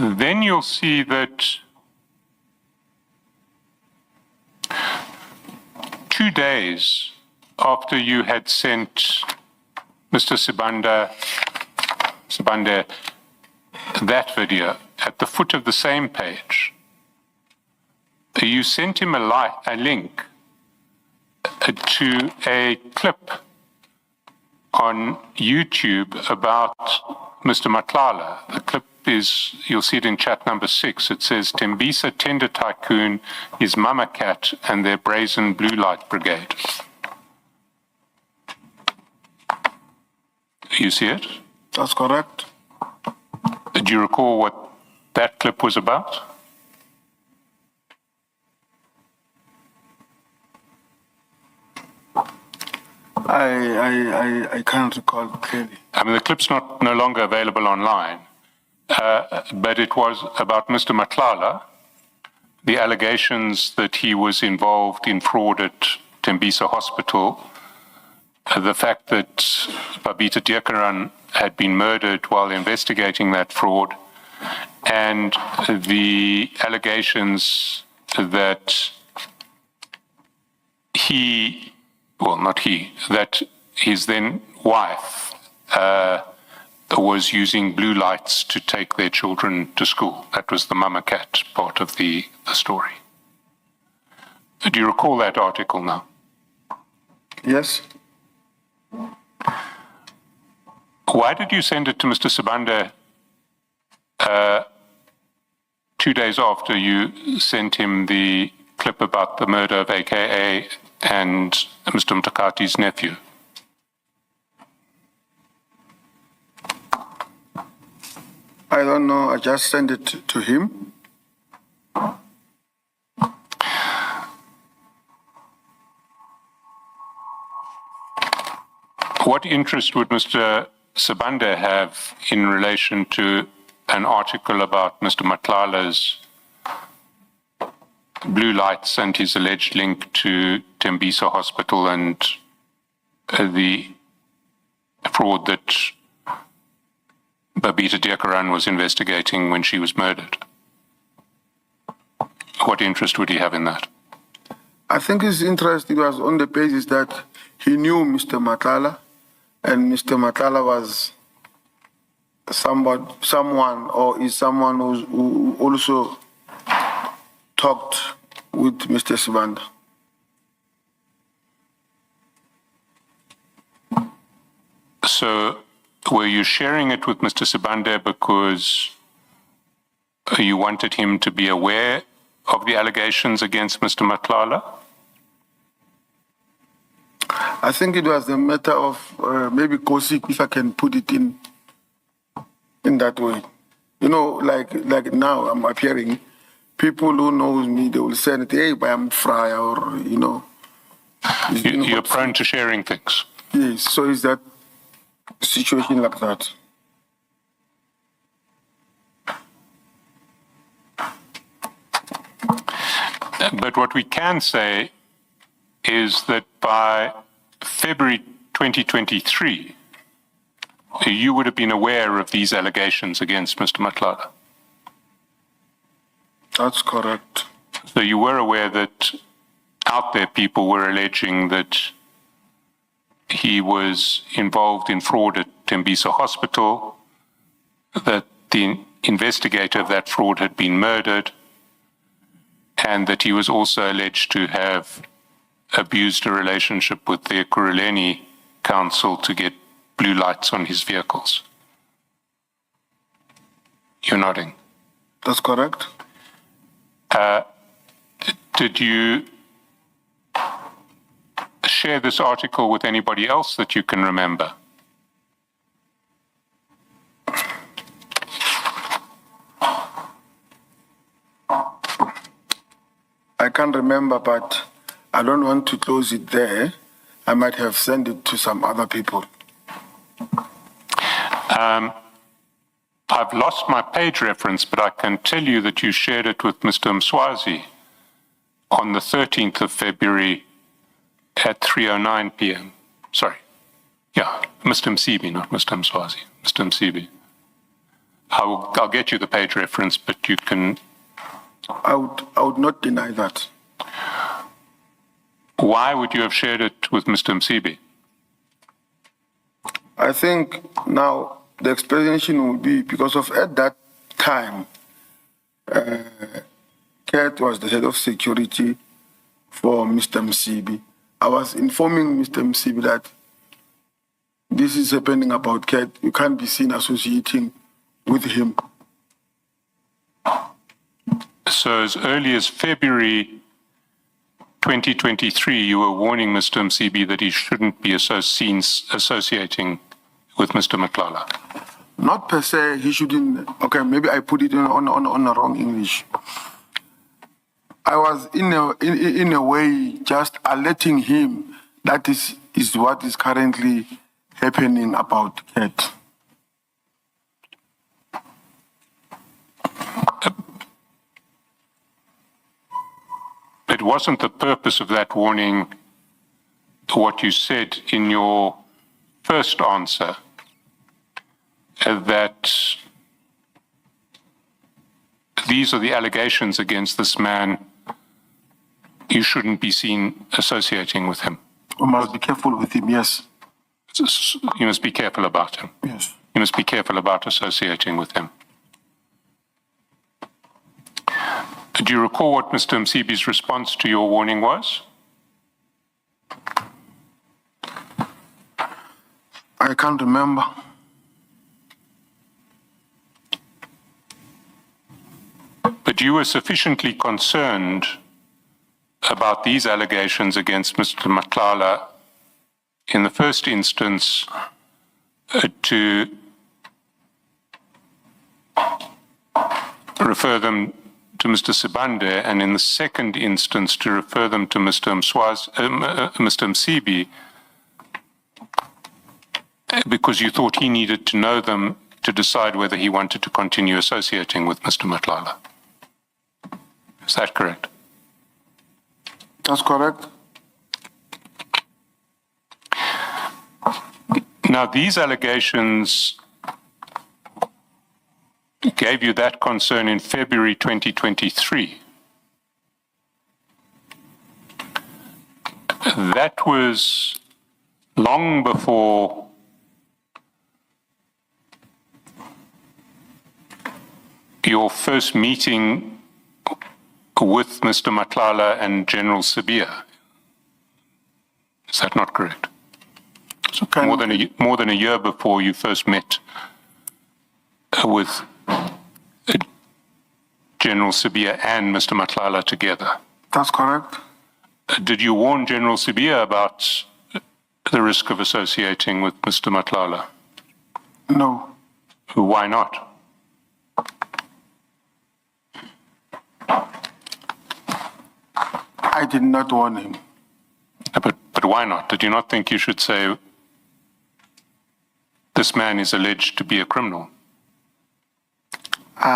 then you'll see that 2 days after you had sent Mr. Sibande that video, at the foot of the same page, you sent him a link to a clip on YouTube about Mr. Matlala. The clip is, you'll see it in chat number 6. It says, Tembisa Tender Tycoon is Mama Cat and their brazen blue light brigade. You see it? That's correct. Do you recall what that clip was about? I can't recall clearly. I mean, the clip's no longer available online, but it was about Mr. Matlala, the allegations that he was involved in fraud at Tembisa Hospital, the fact that Babita Deokaran had been murdered while investigating that fraud, and the allegations that that his then wife was using blue lights to take their children to school. That was the Mama Cat part of the story. Do you recall that article now? Yes. Why did you send it to Mr. Sibande 2 days after you sent him the clip about the murder of AKA and Mr. Mtakati's nephew? I don't know. I just sent it to him. What interest would Mr. Sibande have in relation to an article about Mr. Matlala's blue lights and his alleged link to Tembisa Hospital and the fraud that Babita Deokaran was investigating when she was murdered? What interest would he have in that? I think his interest was on the basis that he knew Mr. Matlala, and Mr. Matlala was someone who also talked with Mr. Sibande. So were you sharing it with Mr. Sibande because you wanted him to be aware of the allegations against Mr. Matlala? I think it was a matter of maybe Nkosi, if I can put it in that way. You know, like now I'm appearing, people who knows me, they will say, hey, but I'm fry, or, you know. You're prone to sharing things. Yes, so is that situation like that? But what we can say is that by February 2023, you would have been aware of these allegations against Mr. Matlala. That's correct. So you were aware that out there people were alleging that he was involved in fraud at Tembisa Hospital, that the investigator of that fraud had been murdered, and that he was also alleged to have abused a relationship with the Ekurhuleni Council to get blue lights on his vehicles. You're nodding. That's correct. Did you share this article with anybody else that you can remember? I can't remember, but I don't want to close it there. I might have sent it to some other people. I've lost my page reference, but I can tell you that you shared it with Mr. Mswazi on the 13th of February at 3:09 p.m. Sorry. Yeah, Mr. Msibi, not Mr. Mswazi. Mr. Msibi. I'll get you the page reference, but you can. I would not deny that. Why would you have shared it with Mr. Msibi? I think now the explanation will be because of at that time, Kurt was the head of security for Mr. Msibi. I was informing Mr. Msibi that this is happening about Kurt. You can't be seen associating with him. So as early as February 2023, you were warning Mr. Msibi that he shouldn't be seen associating with Mr. Matlala. Not per se, he shouldn't. Okay, maybe I put it on the wrong English. I was in a way just alerting him that is what is currently happening about Kurt. It wasn't the purpose of that warning what you said in your first answer, that these are the allegations against this man. You shouldn't be seen associating with him. We must be careful with him, yes. You must be careful about him. Yes. You must be careful about associating with him. Do you recall what Mr. Msibi's response to your warning was? I can't remember. But you were sufficiently concerned about these allegations against Mr. Matlala in the first instance to refer them to Mr. Sibande, and in the second instance to refer them to Mr. Msibi, because you thought he needed to know them to decide whether he wanted to continue associating with Mr. Matlala. Is that correct? That's correct. Now, these allegations gave you that concern in February 2023. That was long before your first meeting with Mr. Matlala and General Sabia. Is that not correct? Okay. More than a year before you first met with General Sabia and Mr. Matlala together. That's correct. Did you warn General Sabia about the risk of associating with Mr. Matlala? No. Why not? I did not warn him. But why not? Did you not think you should say, this man is alleged to be a criminal?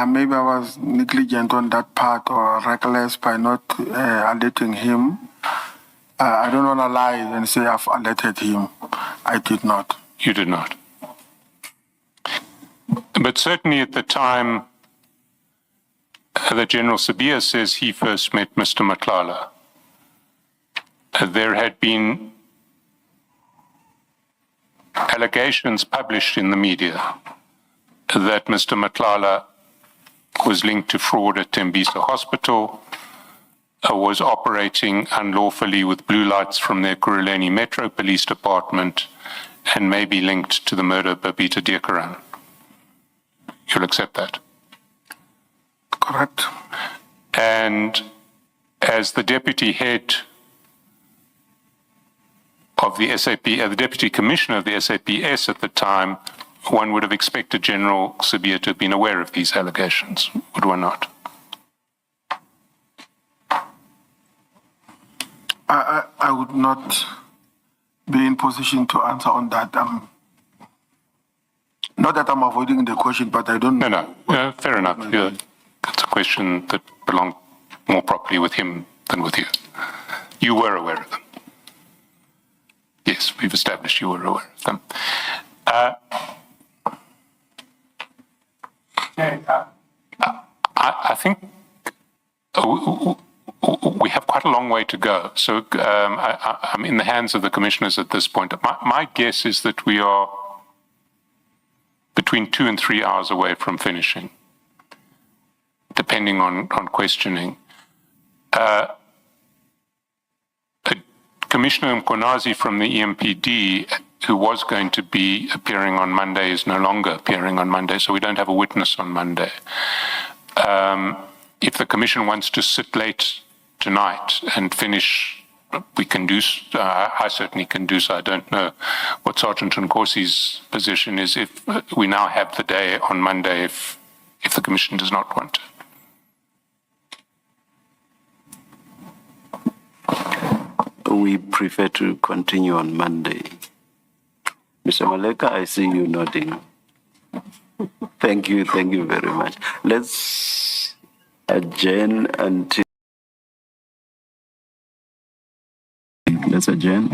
Maybe I was negligent on that part or reckless by not alerting him. I don't want to lie and say I've alerted him. I did not. You did not. But certainly at the time that General Sabia says he first met Mr. Matlala, there had been allegations published in the media that Mr. Matlala was linked to fraud at Tembisa Hospital, was operating unlawfully with blue lights from their Kuruleni Metro Police Department, and may be linked to the murder of Babita Diakaran. You'll accept that? Correct. And as the deputy head of the SAP, the deputy commissioner of the SAPS at the time, one would have expected General Sabia to have been aware of these allegations, would one not? I would not be in position to answer on that. Not that I'm avoiding the question, but I don't know. No, fair enough. Yeah, it's a question that belonged more properly with him than with you. You were aware of them. Yes, we've established you were aware of them. I think we have quite a long way to go. So I'm in the hands of the commissioners at this point. My guess is that we are between 2 and 3 hours away from finishing, depending on questioning. Commissioner Nkosi from the EMPD, who was going to be appearing on Monday, is no longer appearing on Monday, so we don't have a witness on Monday. If the commission wants to sit late tonight and finish, we can do. I certainly can do so. I don't know what Sergeant Nkosi's position is. If we now have the day on Monday, if the commission does not want to. We prefer to continue on Monday. Mr. Maleka, I see you nodding. Thank you very much. Let's adjourn until. Let's adjourn.